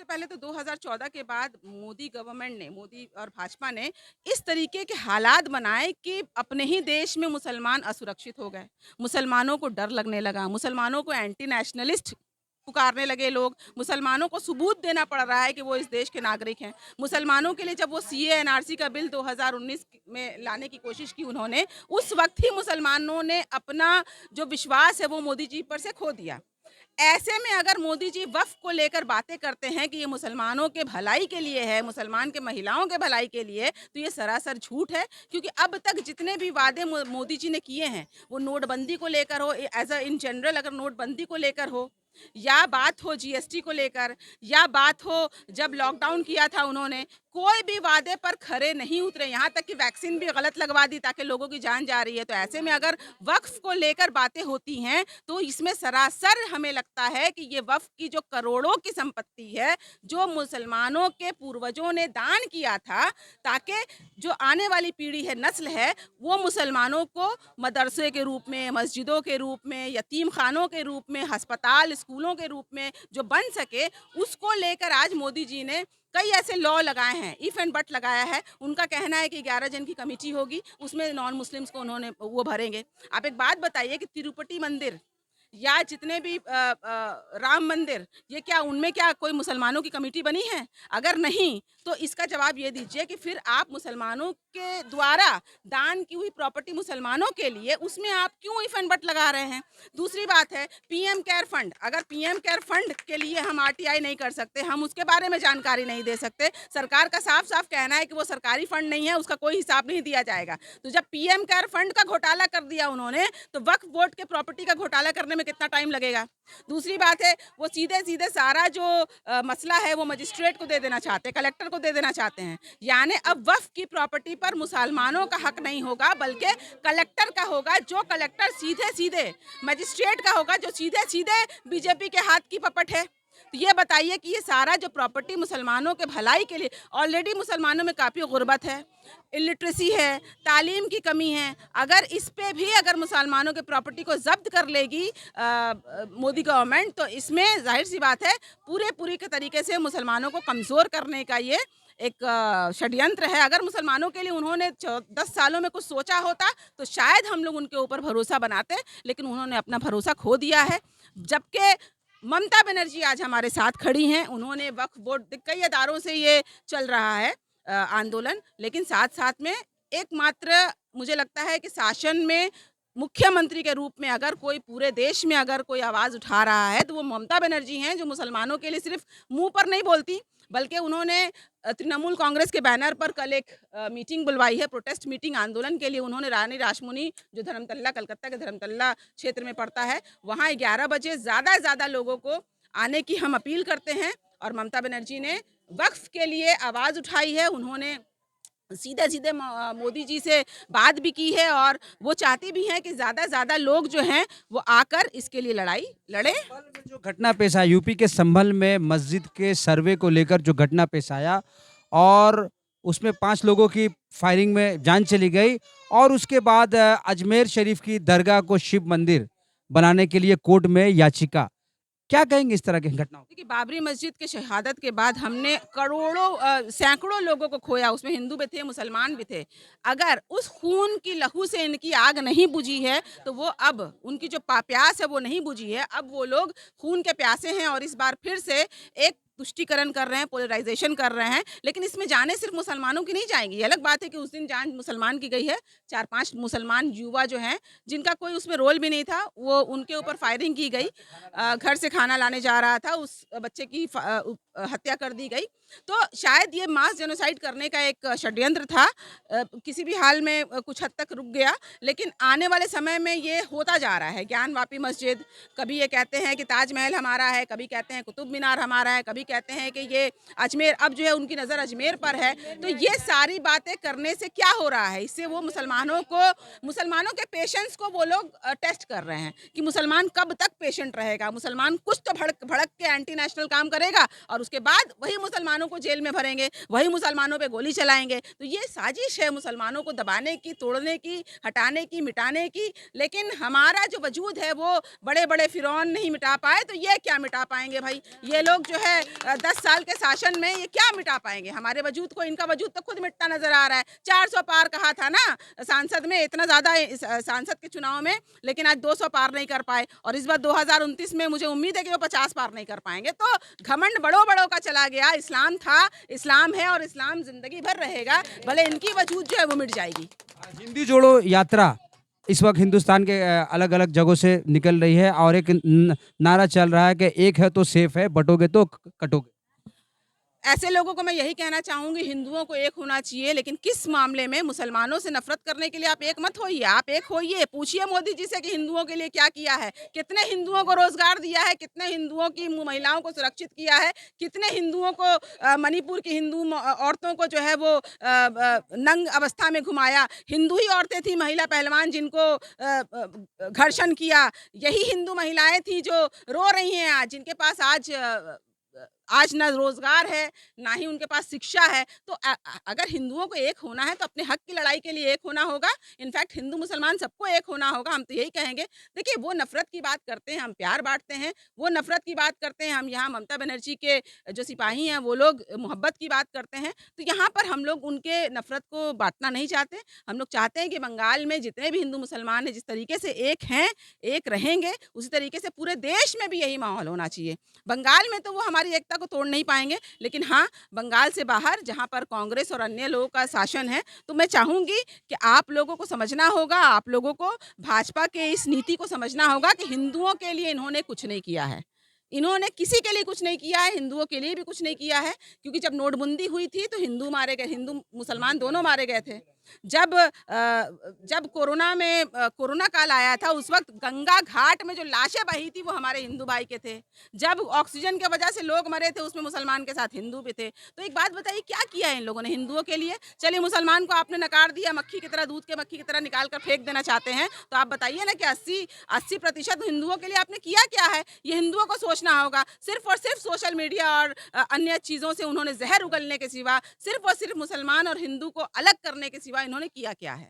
सबसे पहले तो 2014 के बाद मोदी गवर्नमेंट ने, मोदी और भाजपा ने इस तरीके के हालात बनाए कि अपने ही देश में मुसलमान असुरक्षित हो गए। मुसलमानों को डर लगने लगा, मुसलमानों को एंटी नेशनलिस्ट पुकारने लगे लोग, मुसलमानों को सबूत देना पड़ रहा है कि वो इस देश के नागरिक हैं। मुसलमानों के लिए जब वो सीए एनआरसी का बिल 2019 में लाने की कोशिश की उन्होंने, उस वक़्त ही मुसलमानों ने अपना जो विश्वास है वो मोदी जी पर से खो दिया। ऐसे में अगर मोदी जी वक़्फ़ को लेकर बातें करते हैं कि ये मुसलमानों के भलाई के लिए है, मुसलमान के महिलाओं के भलाई के लिए, तो ये सरासर झूठ है। क्योंकि अब तक जितने भी वादे मोदी जी ने किए हैं, वो नोटबंदी को लेकर हो, एज़ इन जनरल अगर नोटबंदी को लेकर हो, या बात हो जीएसटी को लेकर, या बात हो जब लॉकडाउन किया था उन्होंने, कोई भी वादे पर खरे नहीं उतरे। यहाँ तक कि वैक्सीन भी गलत लगवा दी ताकि लोगों की जान जा रही है। तो ऐसे में अगर वक़्फ़ को लेकर बातें होती हैं, तो इसमें सरासर हमें लगता है कि ये वक़्फ़ की जो करोड़ों की संपत्ति है, जो मुसलमानों के पूर्वजों ने दान किया था, ताकि जो आने वाली पीढ़ी है, नस्ल है, वो मुसलमानों को मदरसे के रूप में, मस्जिदों के रूप में, यतीम खानों के रूप में, अस्पताल, स्कूलों के रूप में जो बन सके, उसको लेकर आज मोदी जी ने कई ऐसे लॉ लगाए हैं, इफ एंड बट लगाया है। उनका कहना है कि 11 जन की कमेटी होगी, उसमें नॉन मुस्लिम्स को उन्होंने वो भरेंगे। आप एक बात बताइए कि तिरुपति मंदिर या जितने भी राम मंदिर, ये क्या उनमें क्या कोई मुसलमानों की कमेटी बनी है? अगर नहीं, तो इसका जवाब ये दीजिए कि फिर आप मुसलमानों के द्वारा दान की हुई प्रॉपर्टी मुसलमानों के लिए, उसमें आप क्यों इफ एंड बट लगा रहे हैं? दूसरी बात है पीएम केयर फंड, अगर पीएम केयर फंड के लिए हम आरटीआई नहीं कर सकते, हम उसके बारे में जानकारी नहीं दे सकते, सरकार का साफ-साफ कहना है कि वो सरकारी फंड नहीं है, उसका कोई हिसाब नहीं दिया जाएगा। तो जब पीएम केयर फंड का घोटाला कर दिया उन्होंने, तो वक्फ बोर्ड के प्रॉपर्टी का घोटाला करने में कितना टाइम लगेगा? दूसरी बात है, वो सीधे-सीधे सारा जो मसला है वो मजिस्ट्रेट को दे देना चाहते हैं, कलेक्टर को दे देना चाहते हैं। यानी अब वक्फ की प्रॉपर्टी पर मुसलमानों का हक नहीं होगा, बल्कि कलेक्टर का होगा, जो कलेक्टर सीधे-सीधे मजिस्ट्रेट का होगा, जो सीधे-सीधे बीजेपी के हाथ की पपट है। तो ये बताइए कि ये सारा जो प्रॉपर्टी मुसलमानों के भलाई के लिए, ऑलरेडी मुसलमानों में काफ़ी गुर्बत है, इलिटरेसी है, तालीम की कमी है। अगर इस पे भी अगर मुसलमानों के प्रॉपर्टी को ज़ब्त कर लेगी मोदी गवर्नमेंट, तो इसमें ज़ाहिर-सी बात है पूरे के तरीके से मुसलमानों को कमज़ोर करने का ये एक षड्यंत्र है। अगर मुसलमानों के लिए उन्होंने 10 सालों में कुछ सोचा होता, तो शायद हम लोग उनके ऊपर भरोसा बनाते, लेकिन उन्होंने अपना भरोसा खो दिया है। जबकि ममता बनर्जी आज हमारे साथ खड़ी हैं, उन्होंने वक्फ बोर्ड, कई अदारों से ये चल रहा है आंदोलन, लेकिन साथ-साथ में एकमात्र मुझे लगता है कि शासन में मुख्यमंत्री के रूप में अगर कोई पूरे देश में अगर कोई आवाज़ उठा रहा है, तो वो ममता बनर्जी हैं, जो मुसलमानों के लिए सिर्फ़ मुँह पर नहीं बोलती, बल्कि उन्होंने तृणमूल कांग्रेस के बैनर पर कल एक मीटिंग बुलवाई है, प्रोटेस्ट मीटिंग आंदोलन के लिए। उन्होंने रानी रासमुनी, जो धर्मतल्ला, कलकत्ता के धर्मतल्ला क्षेत्र में पड़ता है, वहाँ 11 बजे ज़्यादा से ज़्यादा लोगों को आने की हम अपील करते हैं। और ममता बनर्जी ने वक्फ के लिए आवाज़ उठाई है, उन्होंने सीधे-सीधे मोदी जी से बात भी की है, और वो चाहती भी हैं कि ज़्यादा से ज़्यादा लोग जो हैं वो आकर इसके लिए लड़ाई लड़ें। संभल में जो घटना पेश आया, यूपी के संभल में मस्जिद के सर्वे को लेकर जो घटना पेश आया, और उसमें 5 लोगों की फायरिंग में जान चली गई, और उसके बाद अजमेर शरीफ की दरगाह को शिव मंदिर बनाने के लिए कोर्ट में याचिका। क्या कहेंगे इस तरह की घटनाओं? देखिए, बाबरी मस्जिद के शहादत के बाद हमने करोड़ों सैकड़ों लोगों को खोया, उसमें हिंदू भी थे, मुसलमान भी थे। अगर उस खून की लहू से इनकी आग नहीं बुझी है, तो वो अब उनकी जो प्यास है वो नहीं बुझी है। अब वो लोग खून के प्यासे हैं, और इस बार फिर से एक तुष्टीकरण कर रहे हैं, पोलराइजेशन कर रहे हैं। लेकिन इसमें जाने सिर्फ मुसलमानों की नहीं जाएंगी। ये अलग बात है कि उस दिन जान मुसलमान की गई है, 4-5 मुसलमान युवा जो हैं, जिनका कोई उसमें रोल भी नहीं था, वो उनके ऊपर फायरिंग की गई। घर से खाना लाने जा रहा था, उस बच्चे की हत्या कर दी गई। तो शायद ये मास जेनोसाइड करने का एक षड्यंत्र था। किसी भी हाल में कुछ हद तक रुक गया, लेकिन आने वाले समय में ये होता जा रहा है। ज्ञानवापी मस्जिद, कभी ये कहते हैं कि ताजमहल हमारा है, कभी कहते हैं कुतुब मीनार हमारा है, कभी कहते हैं कि ये अजमेर, अब जो है उनकी नज़र अजमेर पर है। तो ये सारी बातें करने से क्या हो रहा है? इससे वो मुसलमानों के पेशेंस को वो लोग टेस्ट कर रहे हैं कि मुसलमान कब तक पेशेंट रहेगा। मुसलमान कुछ तो भड़क भड़क के एंटी नेशनल काम करेगा, और उसके बाद वही मुसलमानों को जेल में भरेंगे, वही मुसलमानों पे गोली चलाएंगे। तो ये साजिश है मुसलमानों को दबाने की, तोड़ने की, हटाने की, मिटाने की। लेकिन हमारा जो वजूद है वो बड़े बड़े फिरौन नहीं मिटा पाए, तो ये क्या मिटा पाएंगे भाई? ये लोग जो है 10 साल के शासन में ये क्या मिटा पाएँगे? हमारे वजूद को, इनका वजूद तो खुद मिटता नज़र आ रहा है। 400 पार कहा था ना सांसद में, इतना ज़्यादा सांसद के चुनाव में, लेकिन आज 200 पार नहीं कर पाए और इस बार 2029 में मुझे उम्मीद है कि वो 50 पार नहीं कर पाएँगे। तो घमंड बड़ों-बड़ों का चला गया। इस्लाम था, इस्लाम है और इस्लाम ज़िंदगी भर रहेगा, भले इनकी वजूद जो है वो मिट जाएगी। हिंदी जोड़ो यात्रा इस वक्त हिंदुस्तान के अलग-अलग जगहों से निकल रही है और एक नारा चल रहा है कि एक है तो सेफ है, बटोगे तो कटोगे। ऐसे लोगों को मैं यही कहना चाहूँगी, हिंदुओं को एक होना चाहिए, लेकिन किस मामले में? मुसलमानों से नफ़रत करने के लिए आप एक मत होइए, आप एक होइए, पूछिए मोदी जी से कि हिंदुओं के लिए क्या किया है? कितने हिंदुओं को रोज़गार दिया है? कितने हिंदुओं की महिलाओं को सुरक्षित किया है? कितने हिंदुओं को मणिपुर की हिंदू औरतों को जो है वो नंग अवस्था में घुमाया? हिंदू ही औरतें थी महिला पहलवान जिनको घर्षण किया। यही हिंदू महिलाएँ थी जो रो रही हैं आज, जिनके पास आज ना रोज़गार है, ना ही उनके पास शिक्षा है। तो अगर हिंदुओं को एक होना है तो अपने हक की लड़ाई के लिए एक होना होगा। इनफैक्ट हिंदू मुसलमान सबको एक होना होगा, हम तो यही कहेंगे। देखिए वो नफ़रत की बात करते हैं, हम प्यार बाँटते हैं, वो नफ़रत की बात करते हैं, हम यहाँ ममता बनर्जी के जो सिपाही हैं वो लोग मोहब्बत की बात करते हैं। तो यहाँ पर हम लोग उनके नफ़रत को बाँटना नहीं चाहते। हम लोग चाहते हैं कि बंगाल में जितने भी हिंदू मुसलमान हैं जिस तरीके से एक हैं, एक रहेंगे, उसी तरीके से पूरे देश में भी यही माहौल होना चाहिए। बंगाल में तो वो हमारी एकता को तोड़ नहीं पाएँगे, लेकिन हाँ, बंगाल से बाहर जहाँ पर कांग्रेस और अन्य लोगों का शासन है, तो मैं चाहूँगी कि आप लोगों को समझना होगा, आप लोगों को भाजपा के इस नीति को समझना होगा कि हिंदुओं के लिए इन्होंने कुछ नहीं किया है। इन्होंने किसी के लिए कुछ नहीं किया है, हिंदुओं के लिए भी कुछ नहीं किया है, क्योंकि जब नोटबंदी हुई थी तो हिंदू मारे गए, हिंदू मुसलमान दोनों मारे गए थे। जब कोरोना काल आया था, उस वक़्त गंगा घाट में जो लाशें बही थी वो हमारे हिंदू भाई के थे। जब ऑक्सीजन की वजह से लोग मरे थे उसमें मुसलमान के साथ हिंदू भी थे। तो एक बात बताइए क्या किया है इन लोगों ने हिंदुओं के लिए? चलिए मुसलमान को आपने नकार दिया, मक्खी की तरह, दूध के मक्खी की तरह निकाल कर फेंक देना चाहते हैं। तो आप बताइए ना कि 80% हिंदुओं के लिए आपने किया क्या है? ये हिंदुओं को सोचना होगा। सिर्फ़ और सिर्फ़ सोशल मीडिया और अन्य चीज़ों से उन्होंने ज़हर उगलने के सिवा, सिर्फ़ और सिर्फ़ मुसलमान और हिंदू को अलग करने के सिवा इन्होंने किया क्या है?